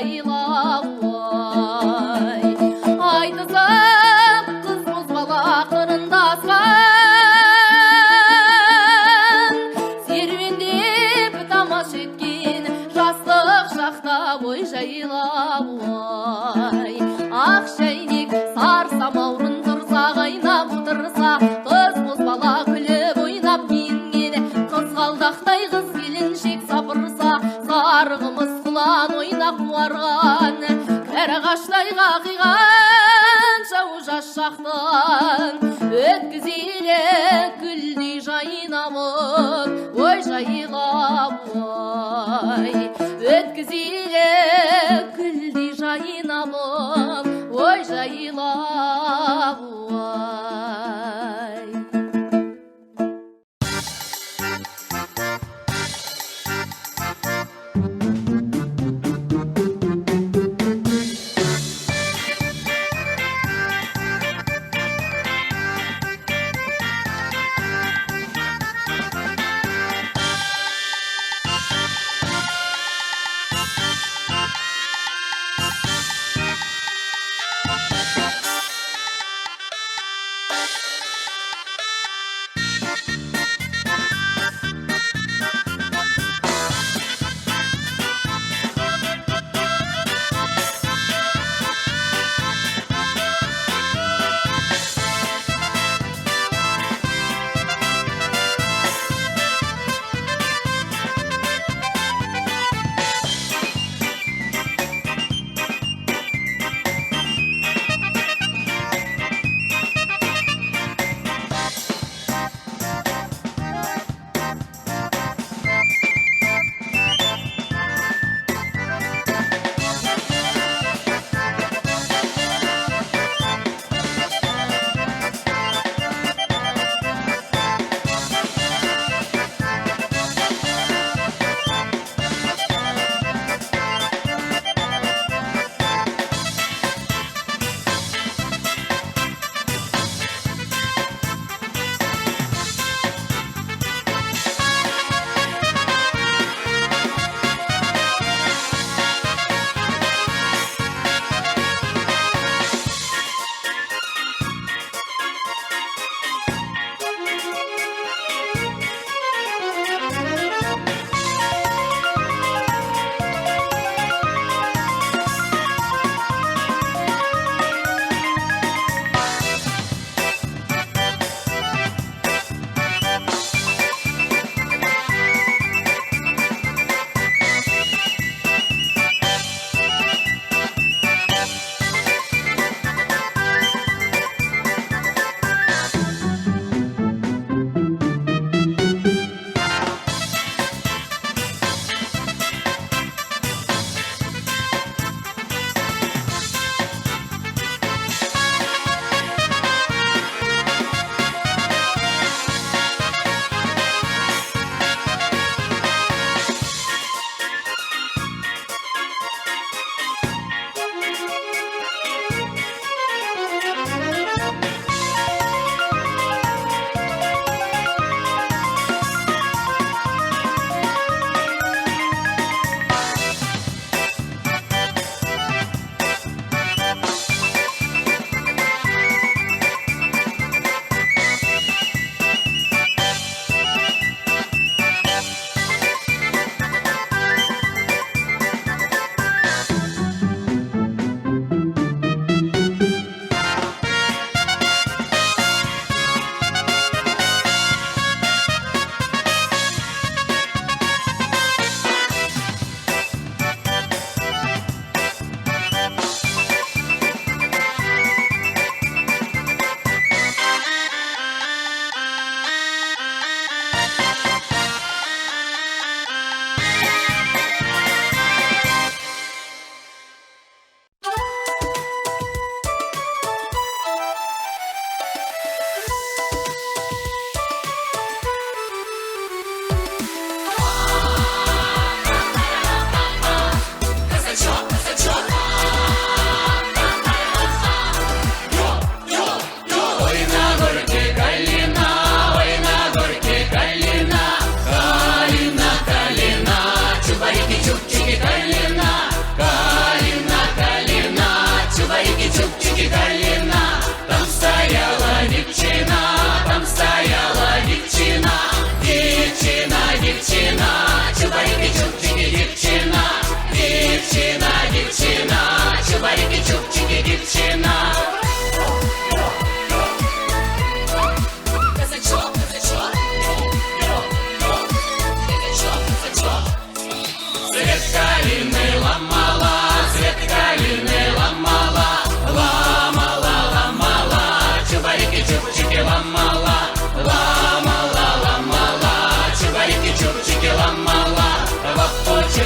жайлап ой. Айтысып қыз бозбала қырындасқан, серуендеп тамаш еткен жастық шақта ой жайлап ой. Ақ шәйнек сар самаурын тұрса қайнап отырса, қыз бозбала күліп ойнап киінген, қызғалдақтай қыз келіншек сапырса, сарғымыз құлан ойнап қуарған, кәрағаштай қақиған жау жас шақтан өткізелі гүлдей жайнамын ой жайлап ой. Өткізелі гүлдей жайнамын ой жайлап ой.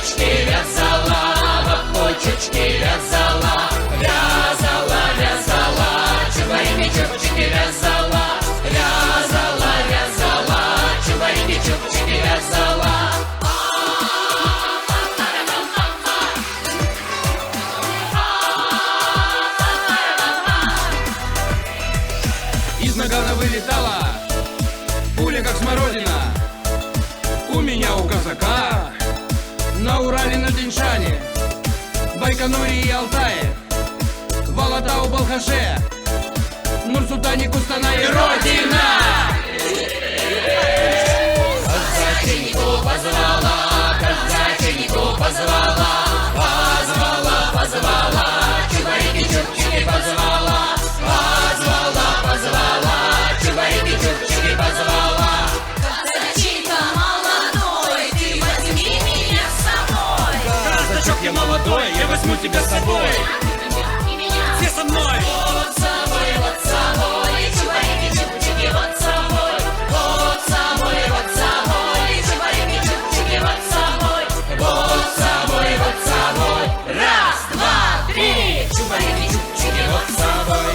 чучки вязала, чучки вязала, вязала, вязала, чубарики чубчики вязала, вязала, вязала, чубарики чубчики вязала. Из нагана вылетала пуля, как смородина. У меня, у казака, на Урале, на Тяньшане, Байконуре и Алтае, в Алатау, Балхаше, Нур-Султане, Кустанае, Родина! Казаченьку позвала, казаченьку позвала, позвала, позвала, чубарики чубчики позвала, позвала, позвала, чубарики чубчики позвала. Казаченька молодой, ты возьми меня с собой. Казачок я молодой, я возьму тебя с собой. Все со мной! Вот собой, чубарики чубчики, вот собой, вот собой, вот собой, чубарики чубчики, вот собой, вот собой, вот собой. Раз, два, три, чубарики чубчики, вот собой.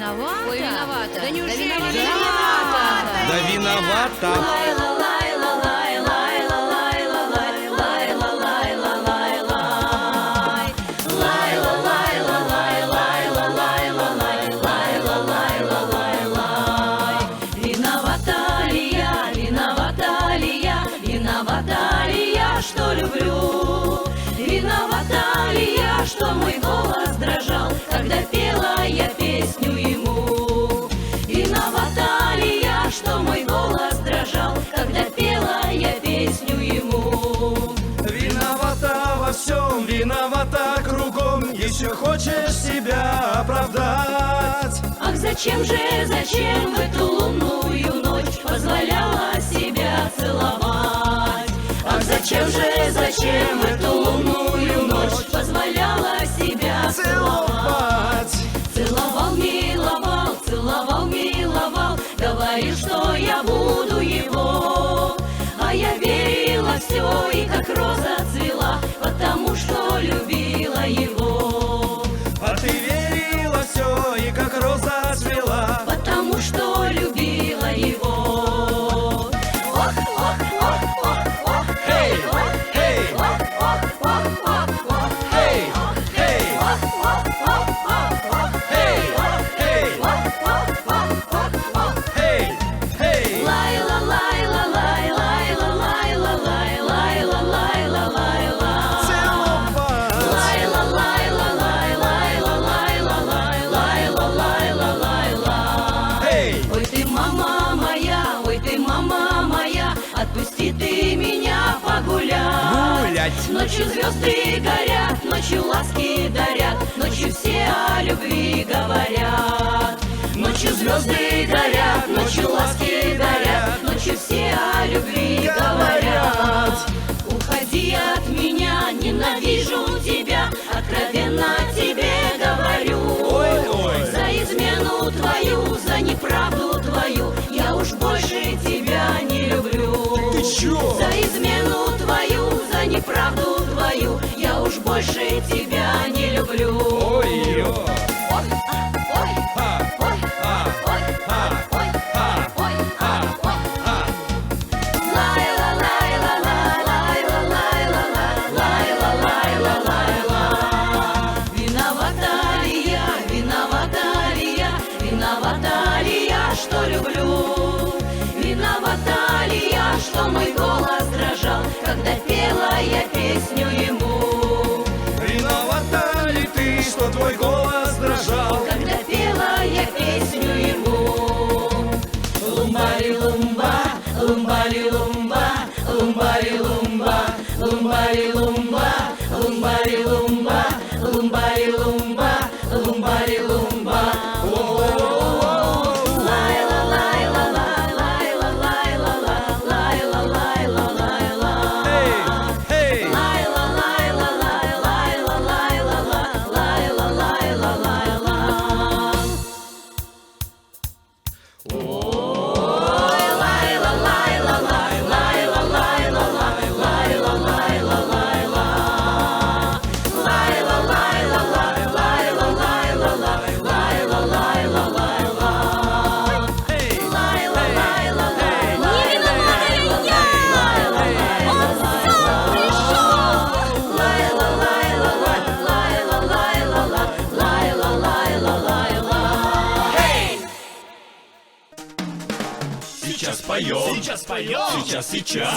Виновата? Ой, виновата. Да неужели виновата? Да виновата. Виновата ли я, что люблю? Виновата ли я, что мой голос дрожал, когда пела я песню ему? Виновата ли я, что мой голос дрожал, когда пела я песню ему? Виновата во всем, виновата кругом, еще хочешь себя оправдать. зачем в эту лунную ночь позволяла себя целовать? Ах, зачем в эту лунную ночь позволяла себя целовать? Целовал, миловал, целовал, миловал, говорил, что я буду его. А я верила все, и как роза цвела, потому что любила его. А ты верила все, и как роза цвела, потому что любила его. Ох, ох, ох, ох, ох, Эй, эй, ох, ох, ох, ох, ох, эй, эй, ох, ох, ох, ох, ох, эй, эй, ох, ох, ох, ох, ох. эй, эй. Лайла, лайла, лайла, лайла, лайла, лайла, лайла, лайла. Целовать. Лайла, лайла, лайла, лайла, лайла, лайла, лайла. Эй, Ой ты, мама моя, ой ты, мама моя, отпусти ты меня погулять. Гулять. Ночью звезды горят, ночью ласки дарят, ночью все о любви говорят. Ночью звезды горят, ночью ласки дарят, ночью все о любви говорят. Уходи от меня, ненавижу тебя, откровенно тебе говорю. Ой, ой. За измену твою, за неправду твою, я уж больше тебя не люблю. Ты чё? За измену твою, за неправду твою, я уж больше тебя не люблю. Ой-ё. Ой, ой, Ха, ой, ха, ой, ха, ой, ха, ой, ха, ой. ха. Лайла, лайла, лайла, лайла, лайла, лайла, лайла. Виновата ли я, виновата ли я, виновата ли я, что люблю? Виновата ли я, что мой голос дрожал, когда пела я песню ему? Виновата ли ты, что твой голос дрожал? Когда пела я песню ему. Лумбари лумба, лумбари лумба, лумбари лумба, лумбари лумба, лумбари лумба, лумбари лумба, лумбари лумба. Лайла, лайла, лайла, лайла, лайла, лайла, лайла. Эй, эй. Лайла, лайла, лайла, лайла, лайла, лайла, лайла. Ой, лайла, лайла, лайла, лайла, лайла, лайла, лайла. Лайла, лайла, лайла, лайла, лайла, лайла, лайла. Эй, Лайла, лайла, лайла, Не виновата ли я? Он сам пришел. лайла, лайла, лайла, лайла, лайла, лайла, лайла. Эй! Сейчас поем, сейчас поем, сейчас.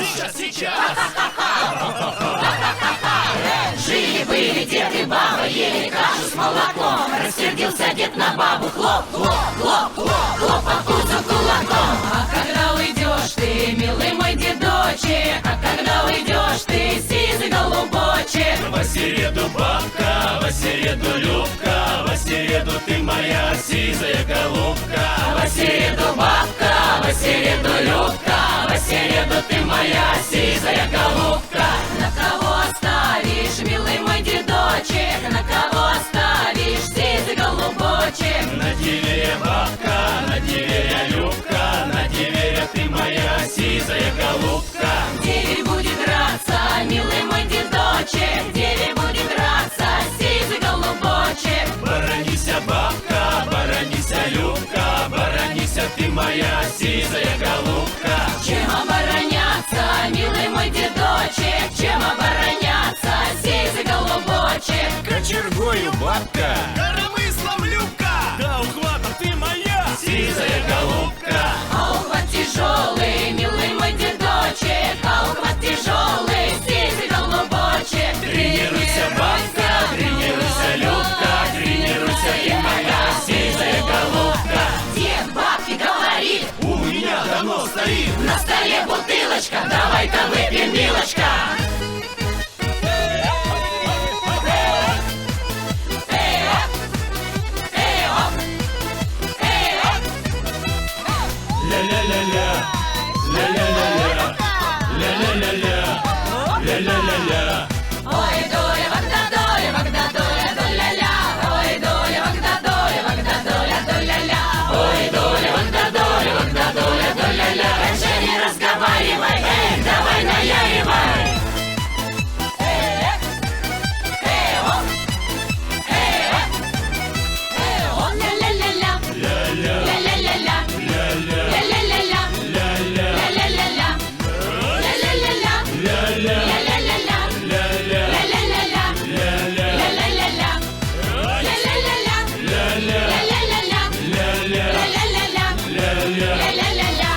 Жили-были дед и баба, ели кашу с молоком. Рассердился дед на бабу, хлоп, хлоп, хлоп, хлоп, хлоп по пузу кулаком. А когда уйдешь ты, милый мой дедочек, а когда уйдешь ты, сизый голубочек? Во середу бабка, во середу Любка, во середу ты моя сизая голубка. Во середу бабка, во середу Любка, во середу ты моя сизая голубка. На кого оставишь, милый мой дедочек, на кого оставишь, сизый голубочек? На девере бабка, на девере Любка, на девере ты моя сизая голубка. Деверь будет драться, милый мой дедочек, деверь будет драться, сизый голубочек. Боронися, бабка, боронися, Любка, боронися ты моя сизая голубка. Чем обороняться, милый мой дедочек, чем обороняться, сизый голубочек? Кочергою бабка, коромыслом Любка. да ухватом ты моя сизая голубка. А ухват тяжелый, милый мой дедочек, а ухват тяжелый, сизый голубочек. Тренируйся, бабка, тренируйся, Любка, тренируйся ты моя сизая голубка. Дед бабке говорит, У меня давно стоит на столе бутылочка, давай-ка выпьем, милочка. Эй, эй, эй, ля-ля-ля. ля-ля-ля-ля.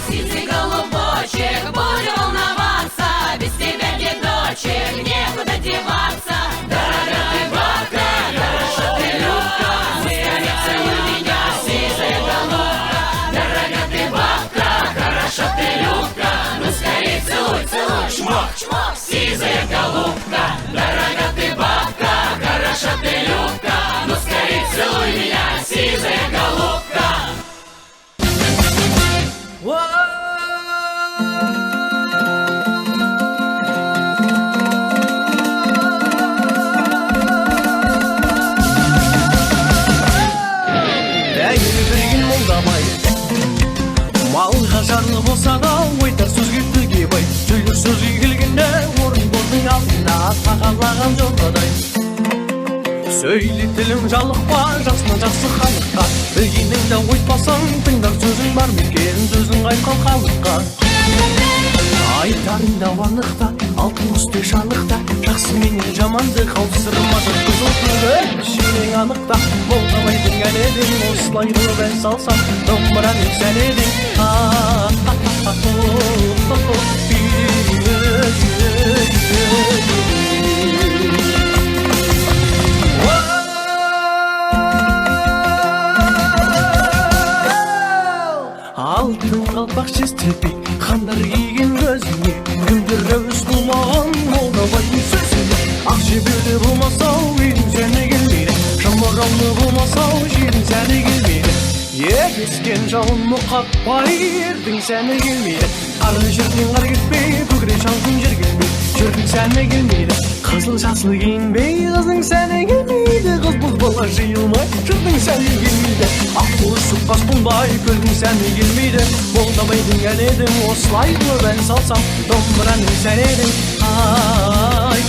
Сизый голубочек, буду волноваться, без тебя, дедочек, некуда деваться. Дорога ты, бабка, хороша ты, Любка, ну скорее целуй меня, сизая голубка. Дорога ты, бабка, хороша ты, Любка, ну скорее целуй, целуй, чмок, чмок, сизая голубка. Дорога ты, бабка, хороша ты, Любка, ну скорее целуй меня, сизая голубка. Малға жарлы болса да ойдар сөз кетуге бай сөйлер сөзге келгенде орынбордың алдында тағалаған жолдадай сөйле тілің жалықпа жасына жақсы халыққа білгеніңді айтпасаң тыңдар сөзің бар ма екен сөзің айтқан халыққа айтарыңда анықта алтын үсте шанықта жақсы менен жаманды қаусырмады қызыл түнгі шенең анықта молдабайдың әледің осылай қылып ән салсам домбыраның сәледің алтын қалпақ шестепей хандар киген көзіне күндер әуес болмаған молдабайдың сөзіне ақ жебеулі болмасау үйдің сәні келмейді жамыраулы болмасау жердің сәні келмейді ескен жауын қақпай ердің сәні келмейді қарлы жерден қар кетпей көкірек шалқын жер келмейді жердің сәні келмейді қызыл жасыл киінбей қыздың сәні келмейді қыз бұл бала жиылмай жырдың сәні келмейді ақ қуысып бас болмай көлдің сәні келмейді молдабайдың әледің осылай көп ән салсам домбыраның сәледің ай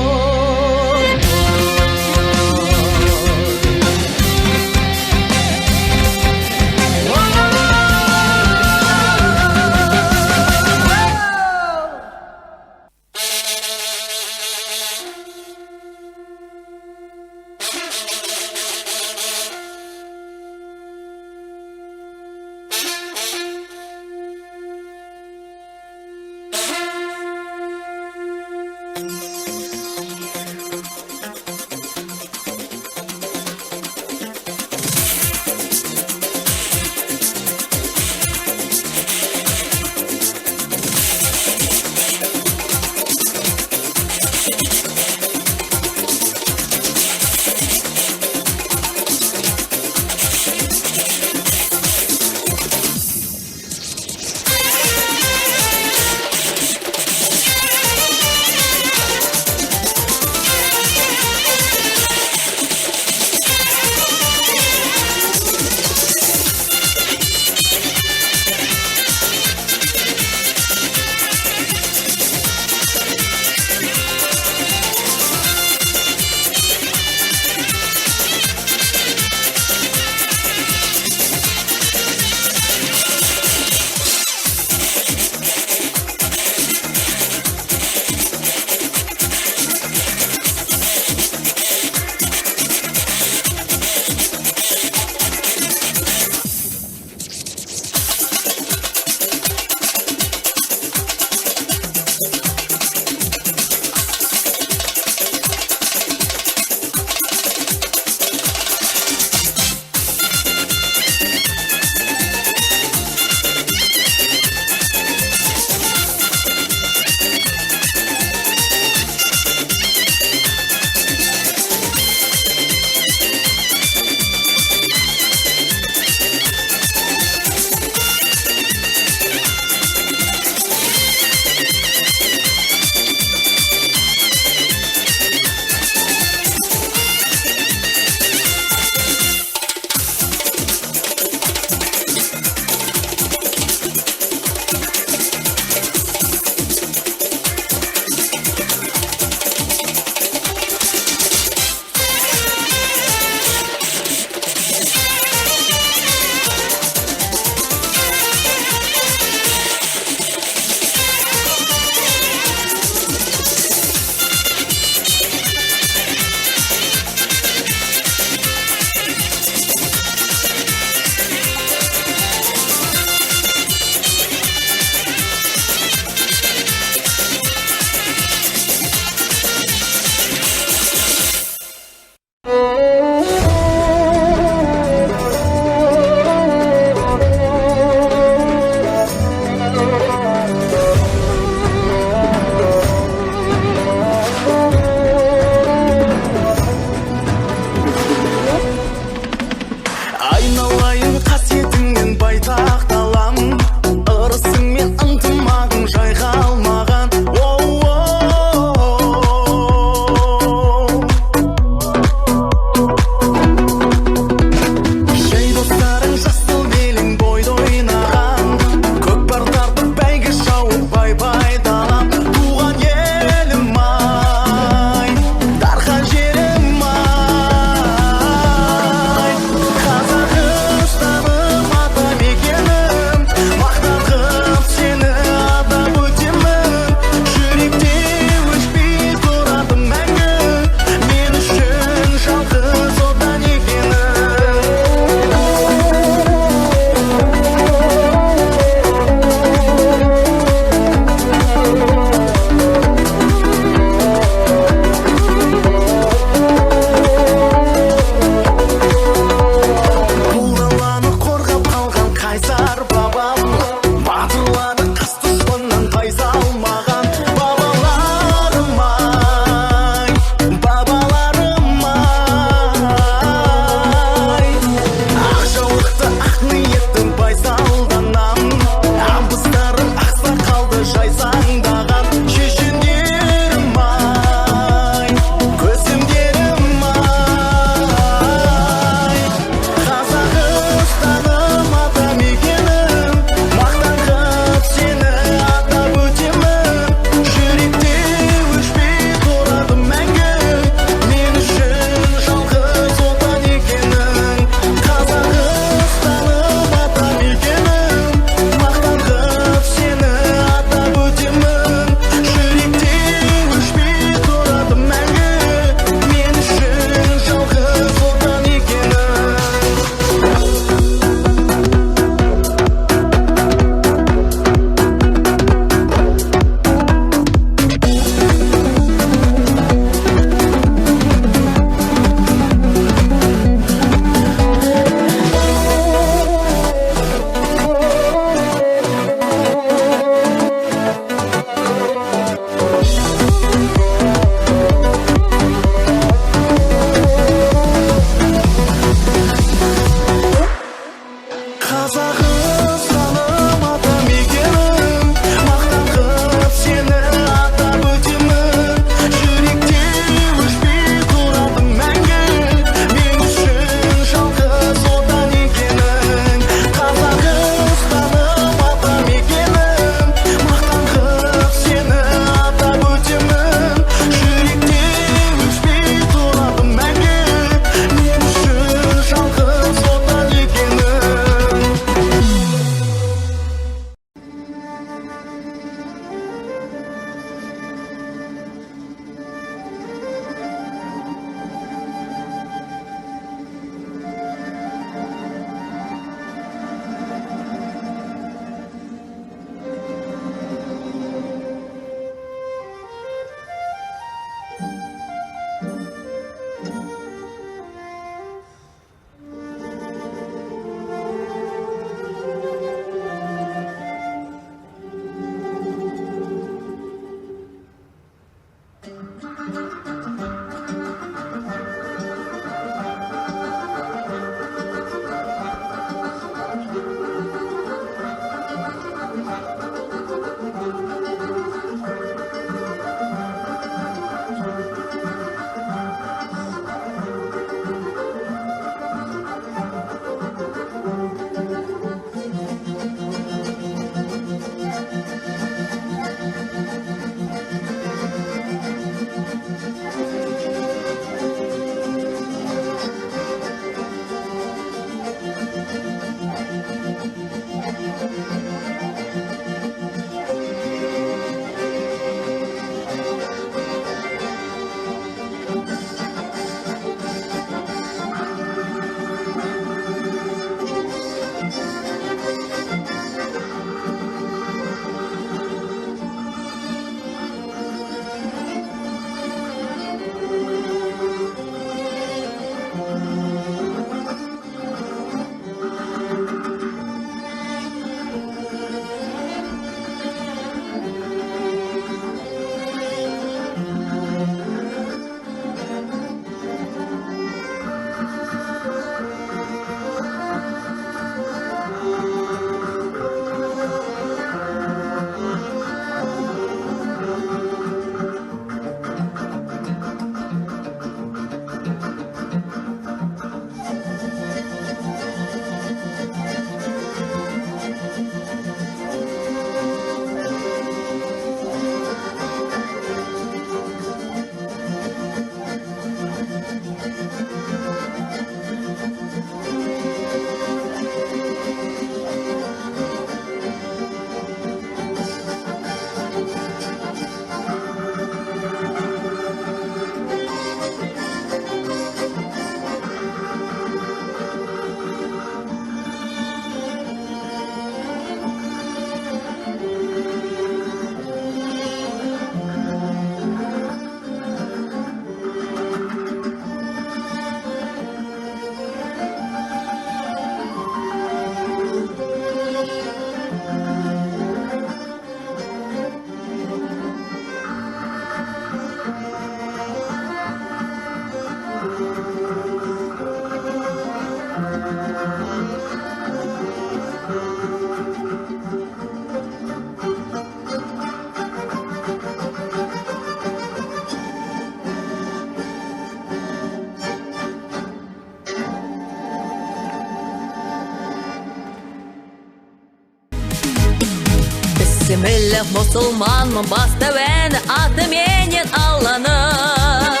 Өзімілі мұсылманмын, бастау әні аты менен Алланың.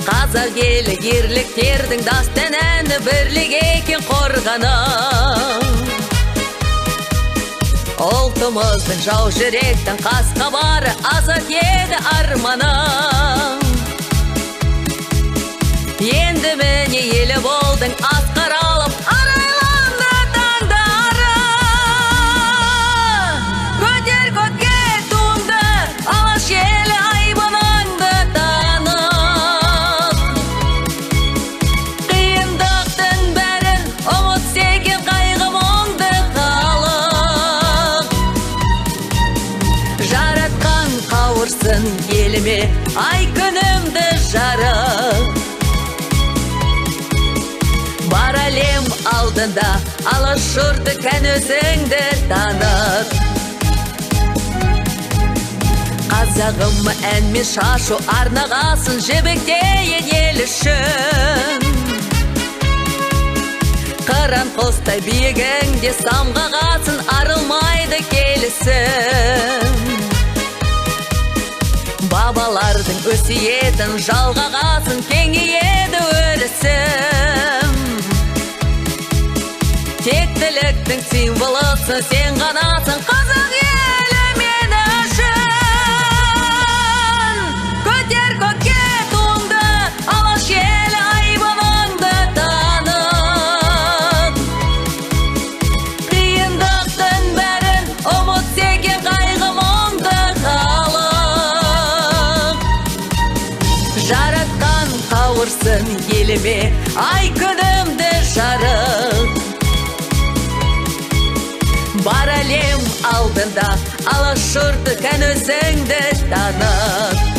Қазақ елі ерліктердің дастан әні бірлік екен қорғаның. Ұлтымыздың жау жүректің қасқа бары азат еді арманың. Енді міне елі болдың асқар алып арайланды таңдары. Көтер көкке туыңды, алаш елі айбыныңды танып. Қиындықтың бәрін ұмыт сеген қайғы мұңды халық. Жаратқан қауырсын еліме ай күнімді жарық. Бар әлем алдында алаш жұрты кән өзіңді танып. Қазағым ән мен шашу арнағасын жібектейін ел үшін. Қыран қостай биігіңде самғағасын арылмайды келісім. Бабалардың өсиетін жалғағасын кеңейеді өрісім. Тектіліктің символысың сен ғанасың қазақ елі мен үшін. Көтер көкке туыңды, алаш елі айбыныңды танып. Қиындықтың бәрін ұмыт сеген қайғы мұңды халық. Жаратқан қауырсын еліме ай күнімді жарық. Бар әлем алдында алаш жұрты кән өзіңді танып.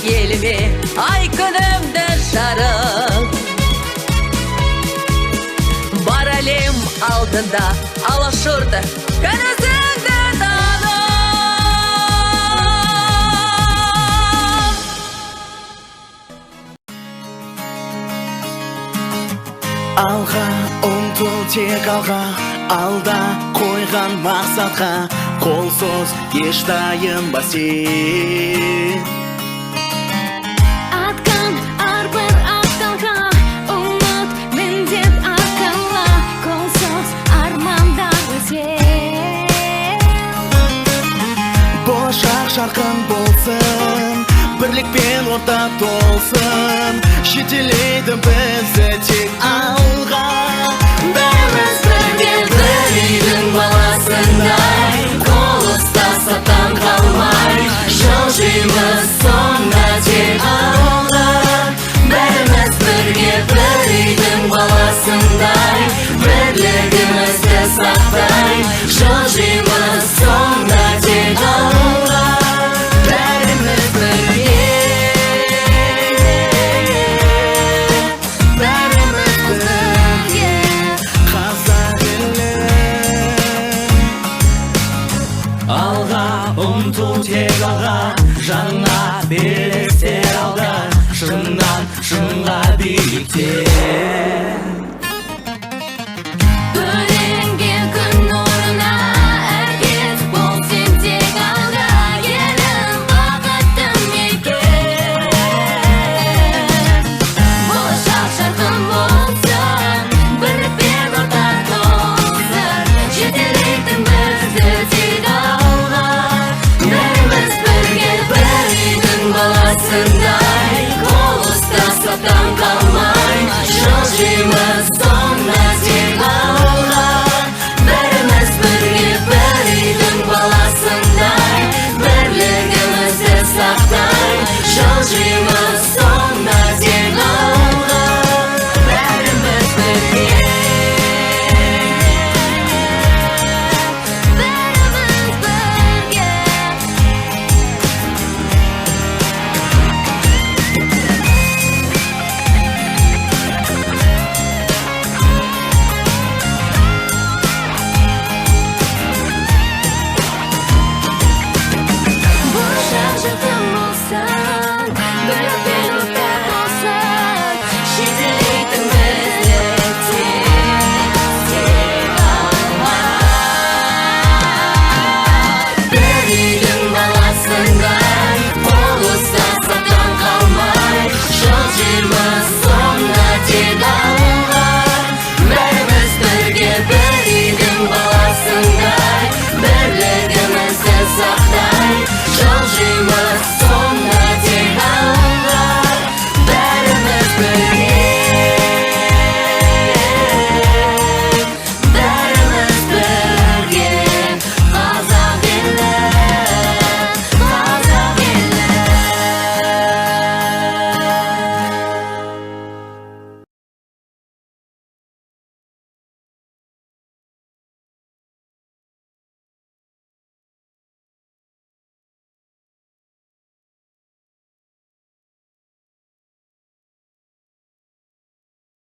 Еліме ай күнімді жарық. Бар әлем алдында алаш жұрты кән өзіңді танып. Алға ұмтыл тек алға, алда қойған мақсатқа қол соз еш тайынба сен. Жарқын болсын, бірлікпен орта толсын, жетелейді бізді тек алға. Бәріміз бірге бір үйдің баласындай, қол ұстасып қалмай, жылжимыз сонда тек алға. Бәріміз бірге бір үйдің баласындай, бірлігімізді сақтай, жылжимыз сонда тек алға. Тек алға, жаңа белестер алда, шыңнан шыңға биікте.